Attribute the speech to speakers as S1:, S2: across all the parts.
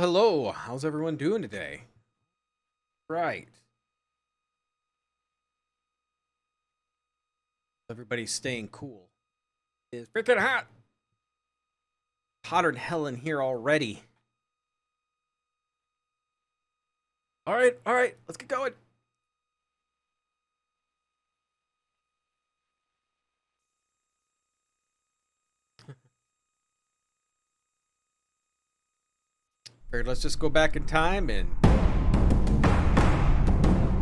S1: hello. How's everyone doing today? Right. Everybody's staying cool. It's freaking hot. Hotter than hell in here already. All right, let's get going. Figured let's just go back in time and...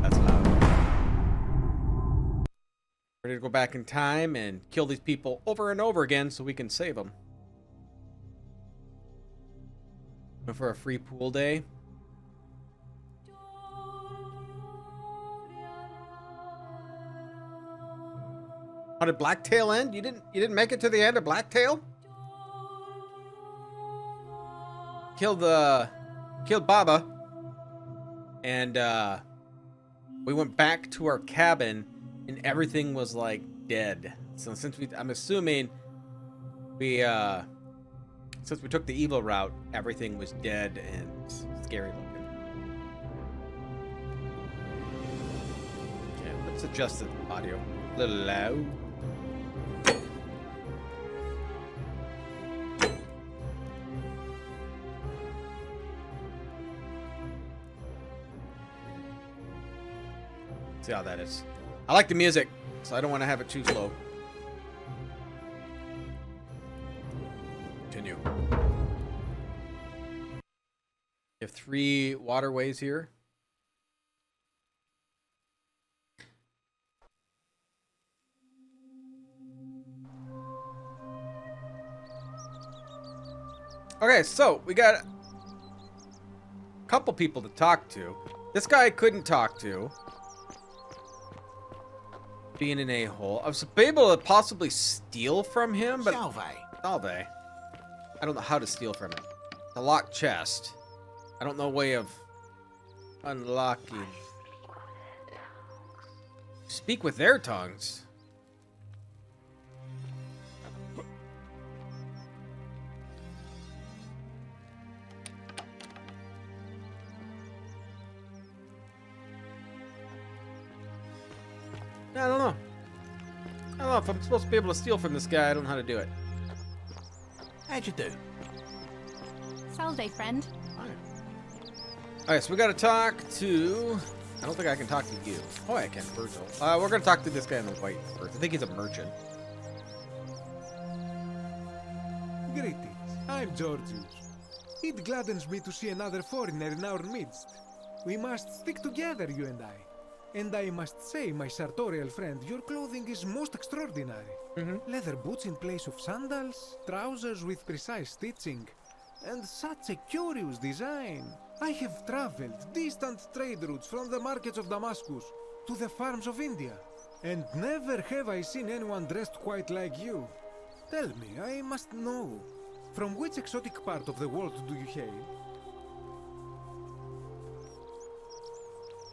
S1: That's loud. Ready to go back in time and kill these people over and over again so we can save them. For a free pool day. How did Blacktail end? You didn't make it to the end of Blacktail? Killed Baba, and we went back to our cabin, and everything was like dead. So I'm assuming since we took the evil route, everything was dead and scary looking. Okay, let's adjust the audio a little loud. See how that is. I like the music, so I don't want to have it too slow. Continue. You have 3 waterways here. Okay, so we got a couple people to talk to. This guy I couldn't talk to. Being an a-hole. I was able to possibly steal from him, but... Salve. I don't know how to steal from him. It's a locked chest. I don't know a way of unlocking. Speak with their tongues. I don't know. I don't know if I'm supposed to be able to steal from this guy. I don't know how to do it.
S2: How'd you do?
S3: Salve, friend.
S1: Hi. Alright, so we gotta talk to... I don't think I can talk to you. Oh, I can, Virgil. We're gonna talk to this guy in the white first. I think he's a merchant.
S4: Greetings. I'm Georgius. It gladdens me to see another foreigner in our midst. We must stick together, you and I. And I must say, my sartorial friend, your clothing is most extraordinary. Leather boots in place of sandals, trousers with precise stitching, and such a curious design. I have traveled distant trade routes from the markets of Damascus to the farms of India, and never have I seen anyone dressed quite like you. Tell me, I must know, from which exotic part of the world do you hail?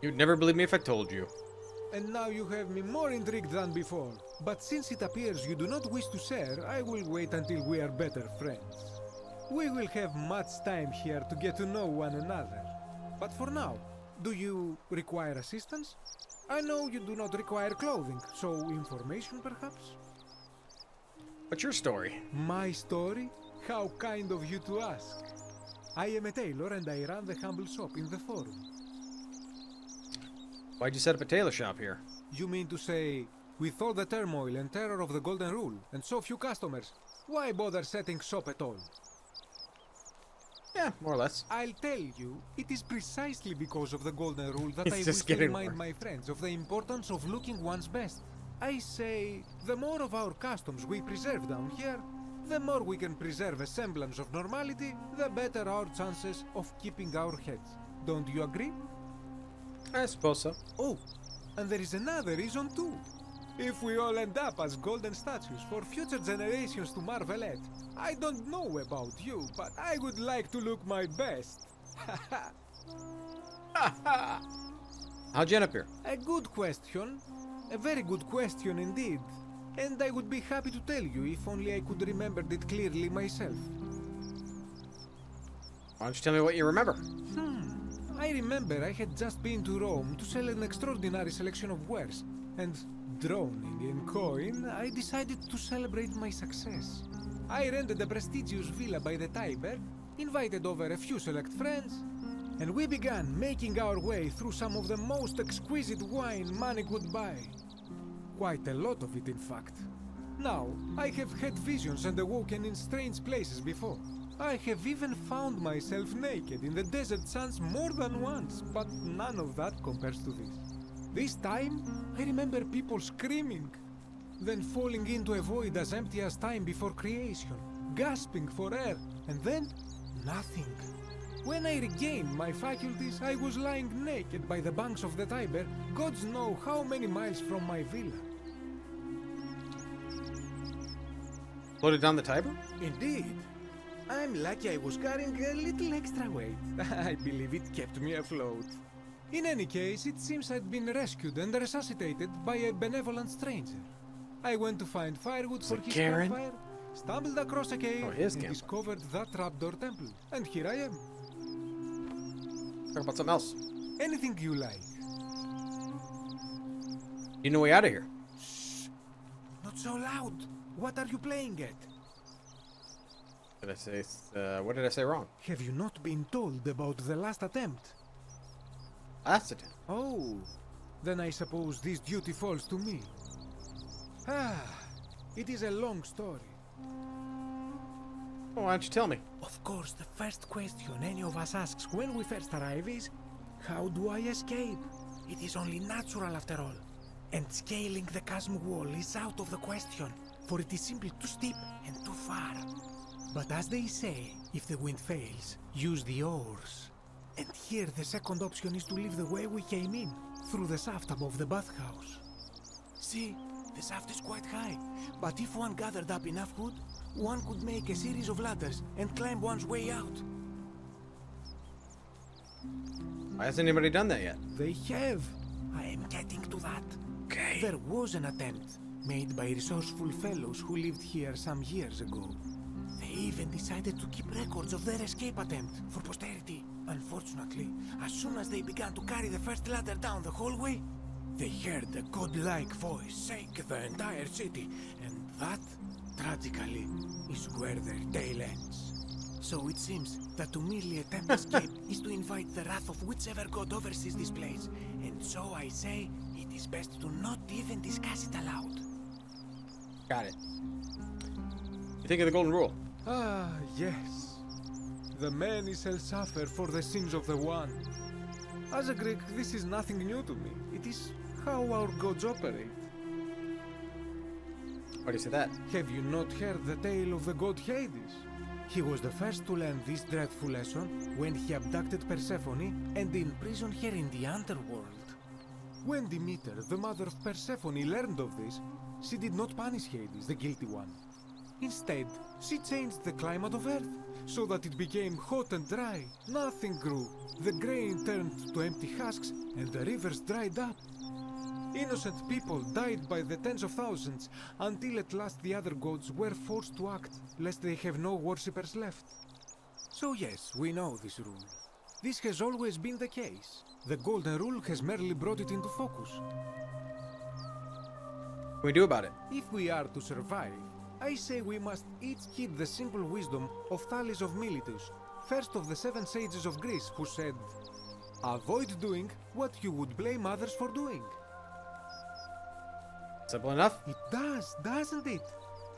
S1: You'd never believe me if I told you.
S4: And now you have me more intrigued than before. But since it appears you do not wish to share, I will wait until we are better friends. We will have much time here to get to know one another. But for now, do you require assistance? I know you do not require clothing, so information perhaps?
S1: What's your story?
S4: My story? How kind of you to ask. I am a tailor and I run the humble shop in the forum.
S1: Why'd you set up a tailor shop here?
S4: You mean to say, with all the turmoil and terror of the Golden Rule, and so few customers, why bother setting shop at all?
S1: Yeah, more or less.
S4: I'll tell you, it is precisely because of the Golden Rule that
S1: It's
S4: I wish
S1: just
S4: to
S1: getting
S4: remind
S1: worse.
S4: my friends of the importance of looking one's best. I say, the more of our customs we preserve down here, the more we can preserve a semblance of normality, the better our chances of keeping our heads. Don't you agree?
S1: I suppose so.
S4: Oh, and there is another reason too. If we all end up as golden statues for future generations to marvel at, I don't know about you, but I would like to look my best.
S1: How'd you end up here?
S4: A good question. A very good question indeed. And I would be happy to tell you if only I could remember it clearly myself.
S1: Why don't you tell me what you remember?
S4: I remember I had just been to Rome to sell an extraordinary selection of wares, and drowning in coin, I decided to celebrate my success. I rented a prestigious villa by the Tiber, invited over a few select friends, and we began making our way through some of the most exquisite wine money could buy. Quite a lot of it, in fact. Now, I have had visions and awoken in strange places before. I have even found myself naked in the desert sands more than once, but none of that compares to this. This time, I remember people screaming, then falling into a void as empty as time before creation, gasping for air, and then nothing. When I regained my faculties, I was lying naked by the banks of the Tiber, gods know how many miles from my villa.
S1: Floated down the Tiber?
S4: Indeed. I'm lucky I was carrying a little extra weight. I believe it kept me afloat. In any case, it seems I'd been rescued and resuscitated by a benevolent stranger. I went to find firewood for his
S1: Garen?
S4: campfire, stumbled across a cave,
S1: his
S4: and
S1: campfire.
S4: discovered that trapdoor temple. And here I am.
S1: Talk about something else.
S4: Anything you like.
S1: You know way out of here.
S4: Shh! Not so loud. What are you playing at?
S1: Did I say? What did I say wrong?
S4: Have you not been told about the last attempt?
S1: Last attempt.
S4: Oh, then I suppose this duty falls to me. It is a long story.
S1: Oh, why don't you tell me?
S4: Of course, the first question any of us asks when we first arrive is, how do I escape? It is only natural after all. And scaling the chasm wall is out of the question, for it is simply too steep and too far. But as they say, if the wind fails, use the oars. And here the second option is to leave the way we came in, through the shaft above the bathhouse. See, the shaft is quite high, but if one gathered up enough wood, one could make a series of ladders and climb one's way out.
S1: Why hasn't anybody done that yet?
S4: They have. I am getting to that.
S1: Okay.
S4: There was an attempt made by resourceful fellows who lived here some years ago. They even decided to keep records of their escape attempt for posterity. Unfortunately, as soon as they began to carry the first ladder down the hallway, they heard a godlike voice shake the entire city, and that, tragically, is where their tale ends. So it seems that to merely attempt escape is to invite the wrath of whichever god oversees this place, and so I say it is best to not even discuss it aloud.
S1: Got it. You think of the golden rule?
S4: Ah, yes. The many shall suffer for the sins of the one. As a Greek, this is nothing new to me. It is how our gods operate.
S1: Why do you say that?
S4: Have you not heard the tale of the god Hades? He was the first to learn this dreadful lesson when he abducted Persephone and imprisoned her in the underworld. When Demeter, the mother of Persephone, learned of this, she did not punish Hades, the guilty one. Instead, she changed the climate of Earth so that it became hot and dry. Nothing grew. The grain turned to empty husks and the rivers dried up. Innocent people died by the tens of thousands until at last the other gods were forced to act, lest they have no worshippers left. So yes, we know this rule. This has always been the case. The golden rule has merely brought it into focus.
S1: What do we do about it?
S4: If we are to survive, I say we must each heed the simple wisdom of Thales of Miletus, first of the 7 sages of Greece, who said, avoid doing what you would blame others for doing.
S1: Simple enough?
S4: It does, doesn't it?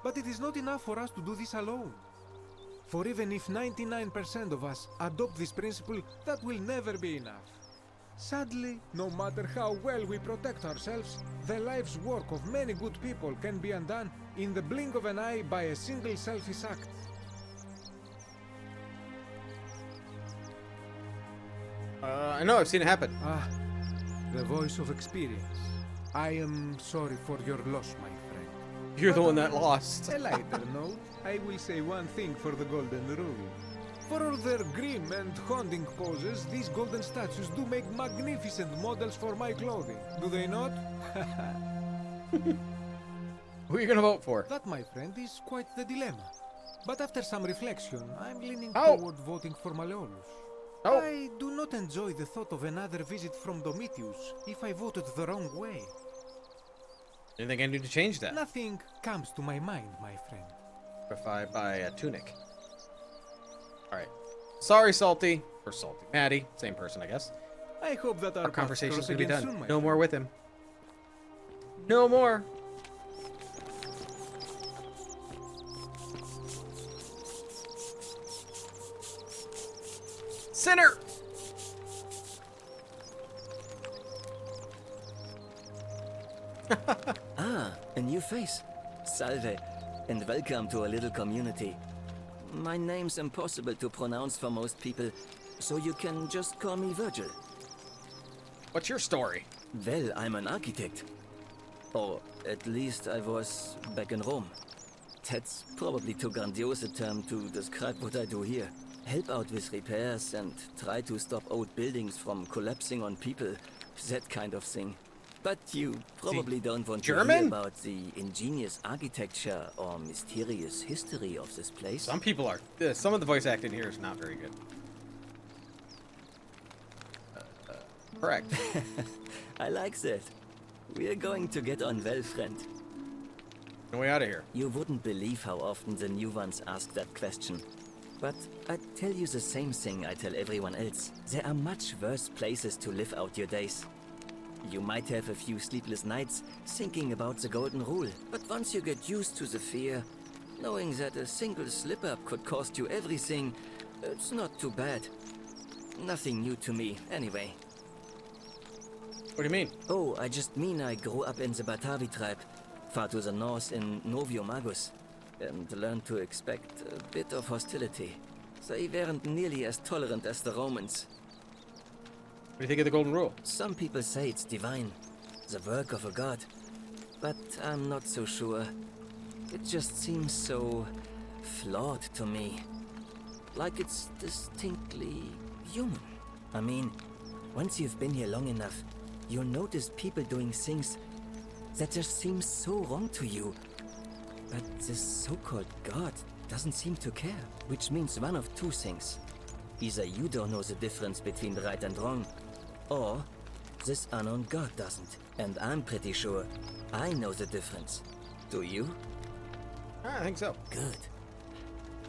S4: But it is not enough for us to do this alone. For even if 99% of us adopt this principle, that will never be enough. Sadly, no matter how well we protect ourselves, the life's work of many good people can be undone in the blink of an eye by a single selfish act.
S1: I know, I've seen it happen.
S4: Ah, the voice of experience. I am sorry for your loss, my friend.
S1: You're the one that lost.
S4: A lighter note, I will say one thing for the golden rule. For all their grim and haunting poses, these golden statues do make magnificent models for my clothing, do they not?
S1: Who are you gonna vote for?
S4: That, my friend, is quite the dilemma. But after some reflection, I'm leaning
S1: Oh.
S4: toward voting for Malleolus.
S1: Oh.
S4: I do not enjoy the thought of another visit from Domitius if I voted the wrong way.
S1: Anything I can do to change that?
S4: Nothing comes to my mind, my friend.
S1: If I buy a tunic. Alright. Sorry, Salty. Or Salty. Maddie. Same person, I guess.
S4: I hope that our
S1: Our conversation's
S4: paths
S1: gonna be
S4: cross
S1: done.
S4: again soon, my
S1: No
S4: friend.
S1: more with him. No more. Sinner!
S5: Ah, a new face. Salve, and welcome to a little community. My name's impossible to pronounce for most people, so you can just call me Virgil.
S1: What's your story?
S5: Well, I'm an architect. Or at least I was back in Rome. That's probably too grandiose a term to describe what I do here. Help out with repairs and try to stop old buildings from collapsing on people. That kind of thing. But you probably don't want to hear
S1: German?
S5: about the ingenious architecture or mysterious history of this place.
S1: Some people are. Some of the voice acting here is not very good. Correct.
S5: I like that. We're going to get on well, friend.
S1: No way out of here.
S5: You wouldn't believe how often the new ones ask that question. But I tell you the same thing I tell everyone else. There are much worse places to live out your days. You might have a few sleepless nights thinking about the golden rule, but once you get used to the fear, knowing that a single slip-up could cost you everything, it's not too bad. Nothing new to me, anyway.
S1: What do you mean?
S5: Oh, I just mean I grew up in the Batavi tribe, far to the north in Noviomagus, and learned to expect a bit of hostility. They weren't nearly as tolerant as the Romans.
S1: What do you think of the Golden Rule?
S5: Some people say it's divine, the work of a god, but I'm not so sure. It just seems so flawed to me. Like it's distinctly human. I mean, once you've been here long enough, you'll notice people doing things that just seem so wrong to you. But this so-called god doesn't seem to care, which means one of two things. Either you don't know the difference between right and wrong, or this unknown god doesn't. And I'm pretty sure I know the difference. Do you?
S1: I think so.
S5: Good.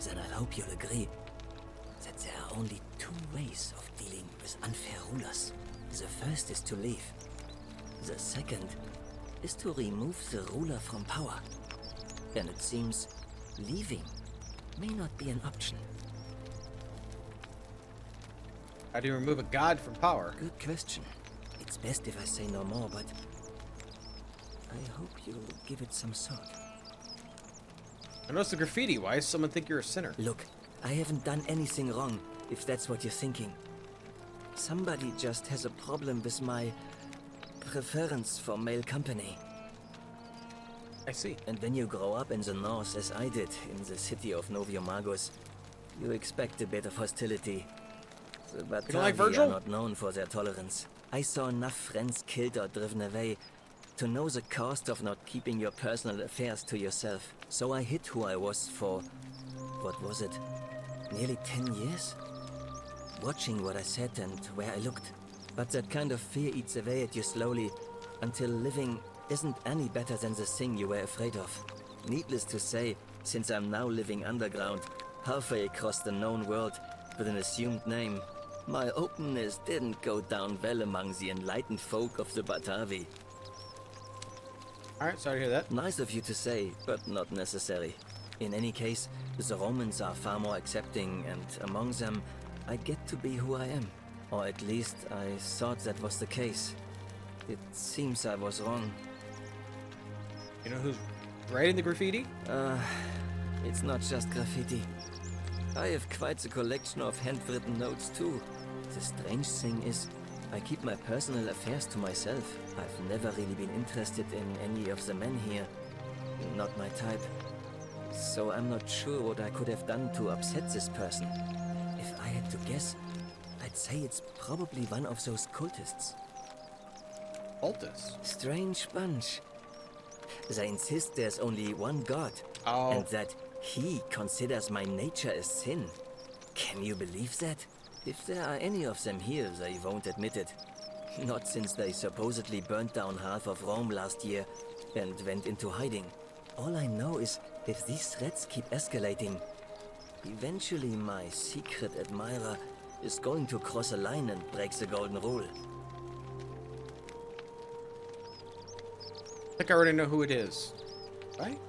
S5: Then I hope you'll agree that there are only two ways of dealing with unfair rulers. The first is to leave. The second is to remove the ruler from power. And it seems leaving may not be an option.
S1: How do you remove a god from power?
S5: Good question. It's best if I say no more, but I hope you'll give it some thought.
S1: I noticed the graffiti. Why does someone think you're a sinner?
S5: Look, I haven't done anything wrong, if that's what you're thinking. Somebody just has a problem with my preference for male company.
S1: I see.
S5: And when you grow up in the north, as I did, in the city of Noviomagus, you expect a bit of hostility. The
S1: don't like
S5: Batavi
S1: Virgil?
S5: are not known for their tolerance. I saw enough friends killed or driven away to know the cost of not keeping your personal affairs to yourself. So I hid who I was for, what was it, nearly 10 years? Watching what I said and where I looked. But that kind of fear eats away at you slowly, until living isn't any better than the thing you were afraid of. Needless to say, since I'm now living underground, halfway across the known world, with an assumed name, my openness didn't go down well among the enlightened folk of the Batavi.
S1: Alright, sorry to hear that.
S5: Nice of you to say, but not necessary. In any case, the Romans are far more accepting, and among them, I get to be who I am. Or at least, I thought that was the case. It seems I was wrong.
S1: You know who's writing the graffiti?
S5: It's not just graffiti. I have quite a collection of handwritten notes too. The strange thing is, I keep my personal affairs to myself. I've never really been interested in any of the men here. Not my type. So I'm not sure what I could have done to upset this person. If I had to guess, I'd say it's probably one of those cultists.
S1: Cultists.
S5: Strange bunch. They insist there's only one god,
S1: Oh.
S5: and that He considers my nature a sin. Can you believe that? If there are any of them here, they won't admit it. Not since they supposedly burnt down half of Rome last year and went into hiding. All I know is if these threats keep escalating, eventually my secret admirer is going to cross a line and break the golden rule.
S1: I think I already know who it is. Right?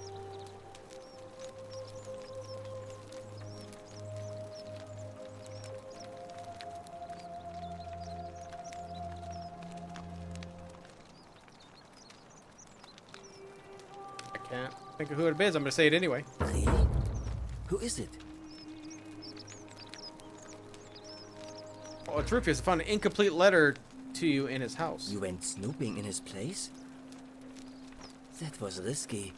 S1: I can't think of who it is. I'm going to say it anyway.
S5: Really? Who is it?
S1: Oh, it's Rufus. I found an incomplete letter to you in his house.
S5: You went snooping in his place? That was risky.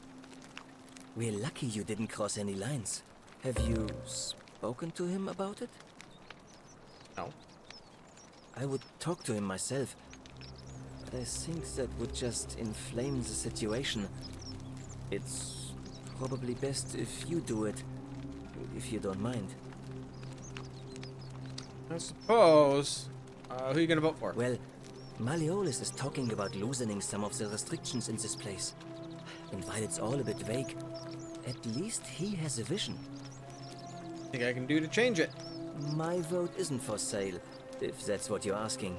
S5: We're lucky you didn't cross any lines. Have you spoken to him about it?
S1: No.
S5: I would talk to him myself, but I think that would just inflame the situation. It's probably best if you do it, if you don't mind.
S1: I suppose. Who are you going to vote for?
S5: Well, Malleolus is talking about loosening some of the restrictions in this place. And while it's all a bit vague, at least he has a vision.
S1: Think I can do to change it?
S5: My vote isn't for sale, if that's what you're asking.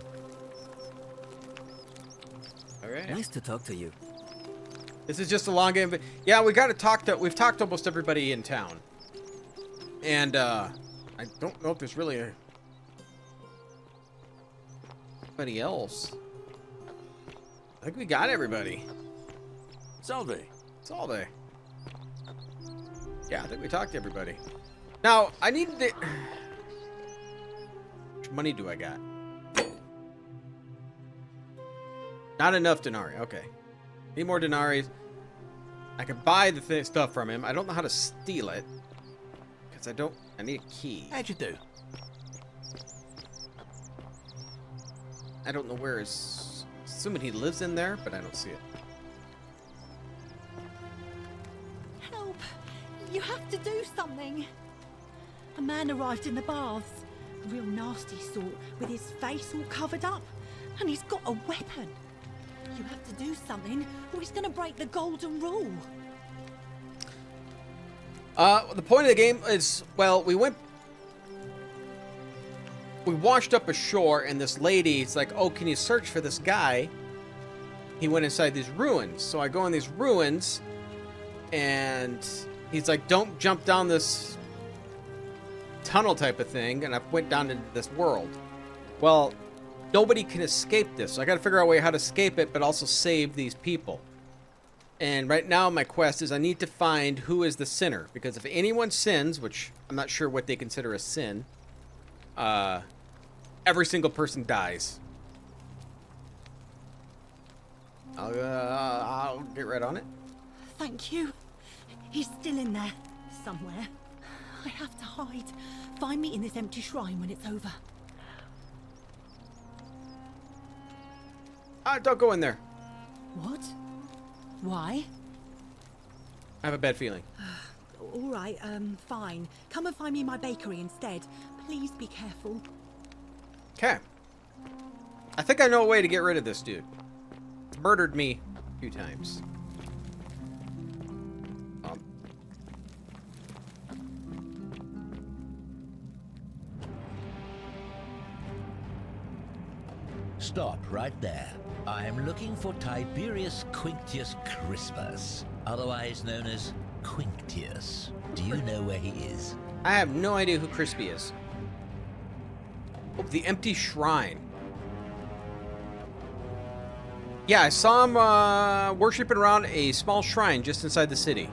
S1: All right.
S5: Nice to talk to you.
S1: This is just a long game. But yeah, we've talked to almost everybody in town. And I don't know if there's really anybody else. I think we got everybody.
S2: Salve.
S1: Salve. Yeah, I think we talked to everybody. Now, I need the... How much money do I got? Not enough denarii. Okay. Need more denarii. I can buy the stuff from him. I don't know how to steal it. Because I need a key.
S2: How'd you do?
S1: I don't know where his... Assuming he lives in there, but I don't see it.
S6: Help! You have to do something. A man arrived in the baths. A real nasty sort, with his face all covered up. And he's got a weapon. You have to do something, or he's gonna break the golden rule.
S1: The point of the game is, well, we washed up ashore, and this lady's like, oh, can you search for this guy? He went inside these ruins. So I go in these ruins, and he's like, don't jump down this tunnel type of thing, and I went down into this world. Well, nobody can escape this, so I gotta figure out a way how to escape it, but also save these people. And right now my quest is I need to find who is the sinner, because if anyone sins, which I'm not sure what they consider a sin, every single person dies. I'll get right on it.
S6: Thank you. He's still in there, somewhere. I have to hide. Find me in this empty shrine when it's over.
S1: Don't go in there.
S6: What? Why?
S1: I have a bad feeling.
S6: All right, fine. Come and find me in my bakery instead. Please be careful.
S1: Okay. I think I know a way to get rid of this dude. He's murdered me a few times.
S7: Stop right there. I am looking for Tiberius Quinctius Crispus, otherwise known as Quinctius. Do you know where he is?
S1: I have no idea who Crispy is. Oh, the empty shrine. Yeah, I saw him worshiping around a small shrine just inside the city.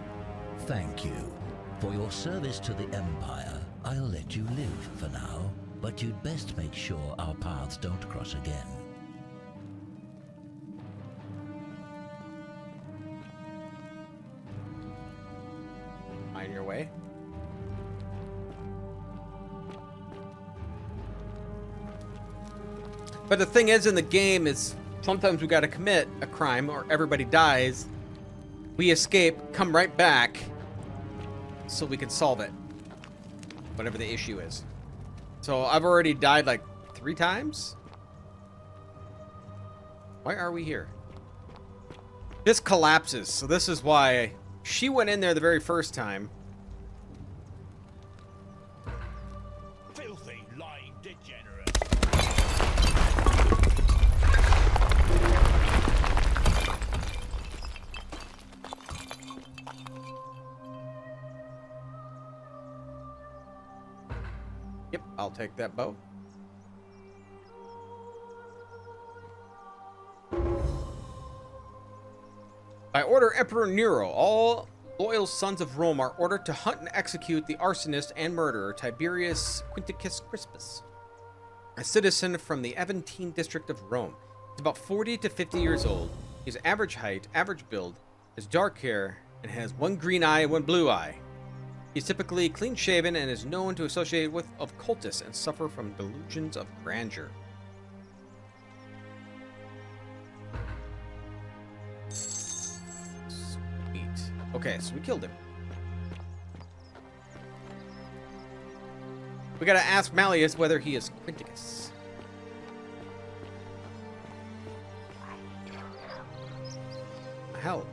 S7: Thank you. For your service to the Empire, I'll let you live for now, but you'd best make sure our paths don't cross again.
S1: Mind your way. But the thing is in the game is sometimes we gotta commit a crime or everybody dies. We escape, come right back, so we can solve it. Whatever the issue is. So I've already died like 3 times? Why are we here? This collapses, so this is why she went in there the very first time.
S7: Filthy, lying degenerate.
S1: Yep, I'll take that bow. By order Emperor Nero, all loyal sons of Rome are ordered to hunt and execute the arsonist and murderer Tiberius Quinticus Crispus, a citizen from the Aventine district of Rome. He's about 40 to 50 years old. He's average height, average build, has dark hair, and has 1 green eye and 1 blue eye. He's typically clean-shaven and is known to associate with occultists and suffer from delusions of grandeur. Okay, so we killed him. We gotta ask Malleus whether he is Quinticus. Hell.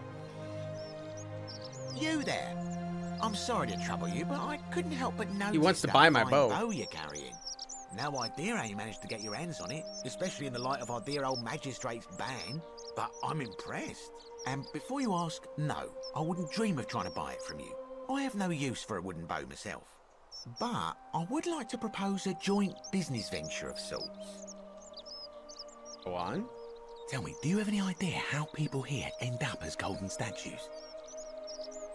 S8: You there? I'm sorry to trouble you, but I couldn't help but notice
S1: wants to
S8: that
S1: buy my
S8: fine
S1: bow.
S8: you're carrying. No idea how you managed to get your hands on it, especially in the light of our dear old magistrate's ban, but I'm impressed. And before you ask, no, I wouldn't dream of trying to buy it from you. I have no use for a wooden bow myself. But I would like to propose a joint business venture of sorts.
S1: Go on.
S8: Tell me, do you have any idea how people here end up as golden statues?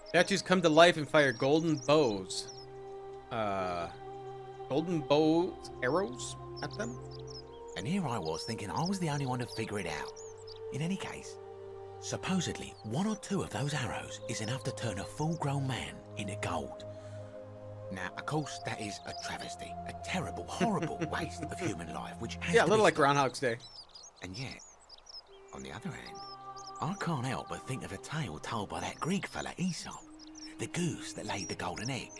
S1: Statues come to life and fire golden bows. Golden bow arrows at them?
S8: And here I was thinking I was the only one to figure it out. In any case, supposedly 1 or 2 of those arrows is enough to turn a full-grown man into gold. Now, of course, that is a travesty, a terrible, horrible waste of human life, which has
S1: Yeah, a
S8: to
S1: little
S8: be
S1: like
S8: stopped.
S1: Groundhog's Day.
S8: And yet, on the other hand, I can't help but think of a tale told by that Greek fella Aesop, the goose that laid the golden egg.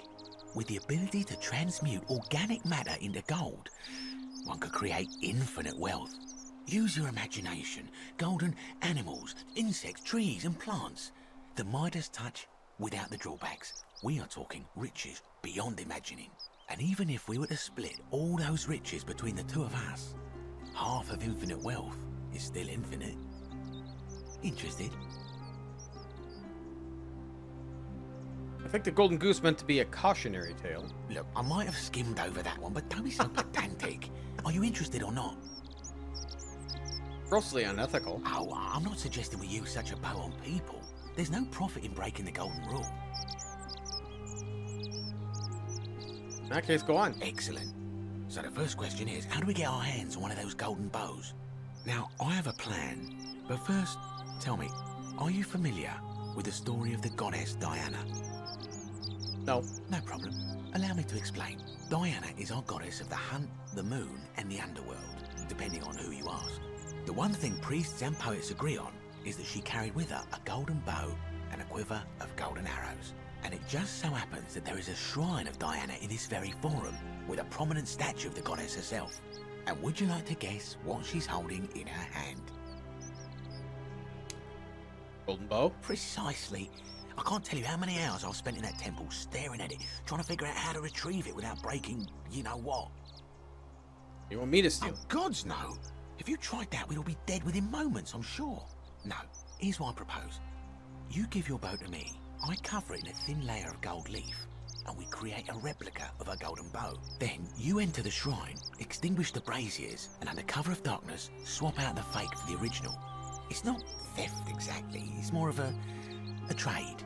S8: With the ability to transmute organic matter into gold, one could create infinite wealth. Use your imagination. Golden animals, insects, trees and plants. The Midas touch without the drawbacks. We are talking riches beyond imagining. And even if we were to split all those riches between the 2 of us, half of infinite wealth is still infinite. Interested?
S1: I think the golden goose meant to be a cautionary tale.
S8: Look, I might have skimmed over that one, but don't be so pedantic. Are you interested or not?
S1: Grossly unethical.
S8: Oh, I'm not suggesting we use such a bow on people. There's no profit in breaking the golden rule.
S1: In that case, go on.
S8: Excellent. So the first question is, how do we get our hands on one of those golden bows? Now, I have a plan, but first, tell me, are you familiar with the story of the goddess Diana?
S1: No.
S8: No problem. Allow me to explain. Diana is our goddess of the hunt, the moon, and the underworld, depending on who you ask. The one thing priests and poets agree on is that she carried with her a golden bow and a quiver of golden arrows. And it just so happens that there is a shrine of Diana in this very forum, with a prominent statue of the goddess herself. And would you like to guess what she's holding in her hand?
S1: Golden bow?
S8: Precisely. I can't tell you how many hours I've spent in that temple staring at it, trying to figure out how to retrieve it without breaking you-know-what.
S1: You want me to steal?
S8: Oh, gods no! If you tried that, we'd all be dead within moments, I'm sure. No, here's what I propose. You give your bow to me, I cover it in a thin layer of gold leaf, and we create a replica of a golden bow. Then you enter the shrine, extinguish the braziers, and under cover of darkness, swap out the fake for the original. It's not theft exactly, it's more of a trade.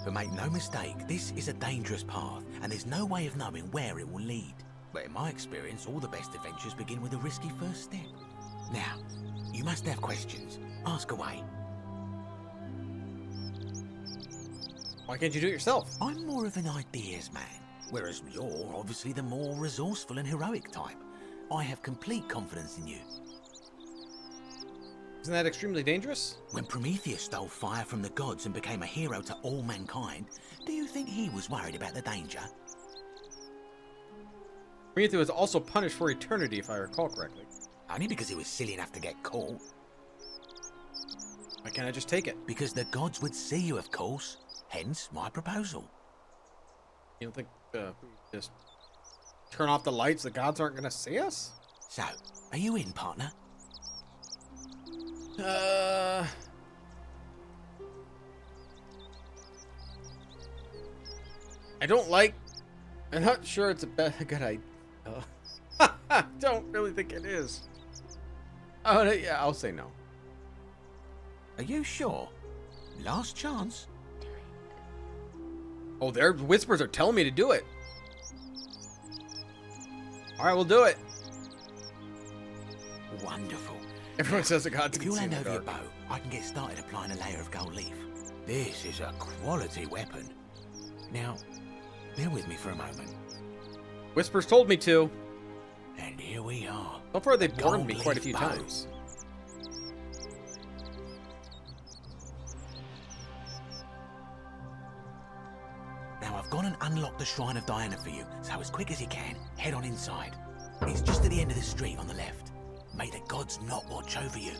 S8: But make no mistake, this is a dangerous path, and there's no way of knowing where it will lead. But in my experience, all the best adventures begin with a risky first step. Now, you must have questions. Ask away.
S1: Why can't you do it yourself?
S8: I'm more of an ideas man, whereas you're obviously the more resourceful and heroic type. I have complete confidence in you.
S1: Isn't that extremely dangerous?
S8: When Prometheus stole fire from the gods and became a hero to all mankind, do you think he was worried about the danger?
S1: Prometheus was also punished for eternity, if I recall correctly.
S8: Only because he was silly enough to get caught.
S1: Why can't I just take it?
S8: Because the gods would see you, of course. Hence my proposal.
S1: You don't think just turn off the lights, the gods aren't gonna see us?
S8: So, are you in, partner?
S1: I don't like. I'm not sure it's a good idea. I don't really think it is. Oh yeah, I'll say no.
S8: Are you sure? Last chance.
S1: Oh, their whispers are telling me to do it. All right, we'll do it.
S8: Wonderful.
S1: Everyone says the gods
S8: If
S1: can
S8: you'll
S1: see in
S8: hand
S1: the
S8: over your
S1: dark.
S8: bow, I can get started applying a layer of gold leaf. This is a quality weapon. Now, bear with me for a moment.
S1: Whispers told me to.
S8: And here we are.
S1: So far, they've
S8: The
S1: warned me
S8: gold
S1: quite a
S8: leaf
S1: few
S8: bow.
S1: times.
S8: Now I've gone and unlocked the Shrine of Diana for you, so as quick as you can, head on inside. It's just at the end of the street on the left. May the gods not watch over you.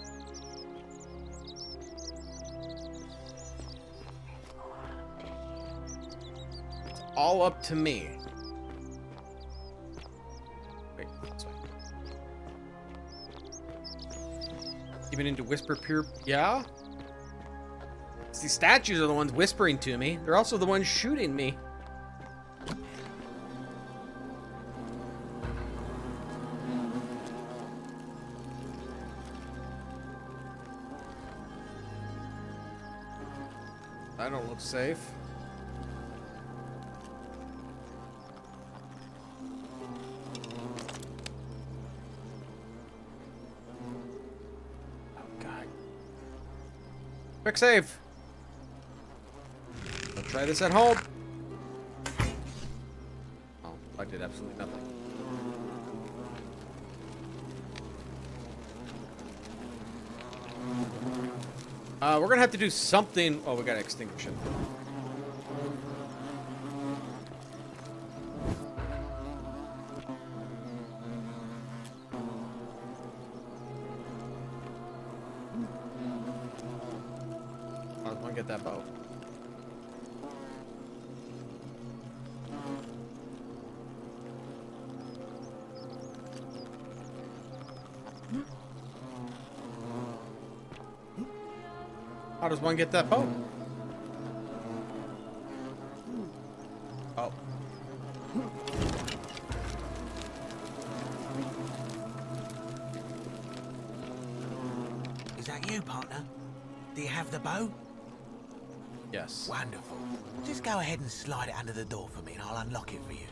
S1: It's all up to me. Wait, this way. Even into whisper pure, yeah? These statues are the ones whispering to me. They're also the ones shooting me. I don't look safe. Oh, God. Quick save. I'll try this at home. Oh, I did absolutely nothing. We're gonna have to do something. Oh, we gotta extinguish it. I want to get that bow. How does one get that bow? Oh.
S8: Is that you, partner? Do you have the bow?
S1: Yes.
S8: Wonderful. Just go ahead and slide it under the door for me and I'll unlock it for you.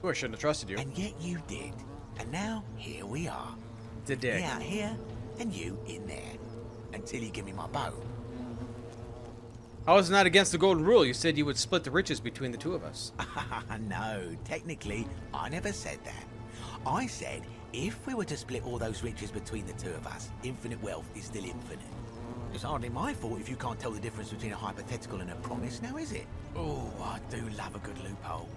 S1: Ooh, I shouldn't have trusted you.
S8: And yet you did. And now, here we are.
S1: It's a dig.
S8: Me out here, and you in there. Until you give me my bow.
S1: I was not against the golden rule. You said you would split the riches between the two of us.
S8: No, technically, I never said that. I said, if we were to split all those riches between the two of us, infinite wealth is still infinite. It's hardly my fault if you can't tell the difference between a hypothetical and a promise, now is it? Oh, I do love a good loophole.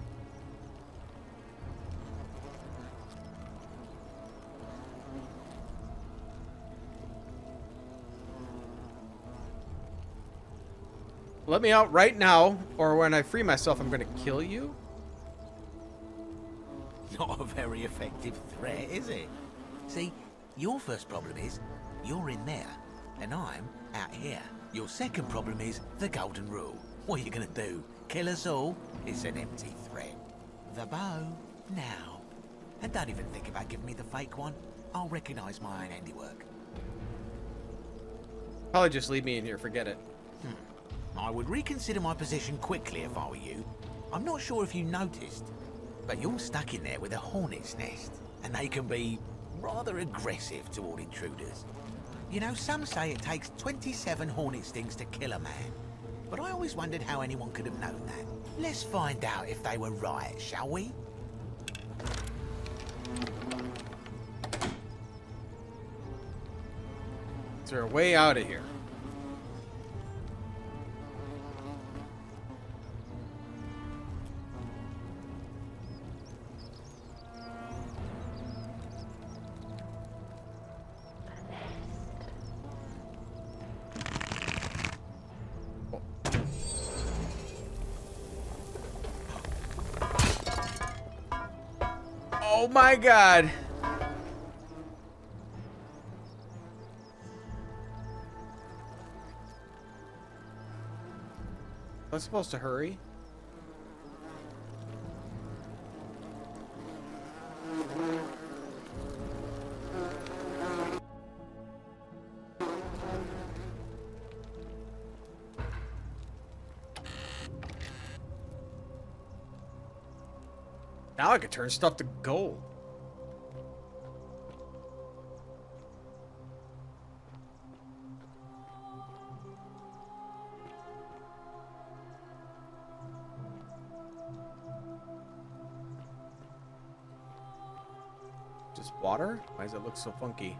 S1: Let me out right now, or when I free myself, I'm gonna kill you.
S8: Not a very effective threat, is it? See, your first problem is, you're in there, and I'm out here. Your second problem is the golden rule. What are you gonna do? Kill us all? It's an empty threat. The bow, now. And don't even think about giving me the fake one. I'll recognize my own handiwork.
S1: Probably just leave me in here, forget it.
S8: I would reconsider my position quickly if I were you. I'm not sure if you noticed, but you're stuck in there with a hornet's nest, and they can be rather aggressive toward intruders. You know, some say it takes 27 hornet stings to kill a man, but I always wondered how anyone could have known that. Let's find out if they were right, shall we?
S1: there a way out of here? Oh my god. I'm supposed to hurry. Now I can turn stuff to gold. Just water? Why does it look so funky?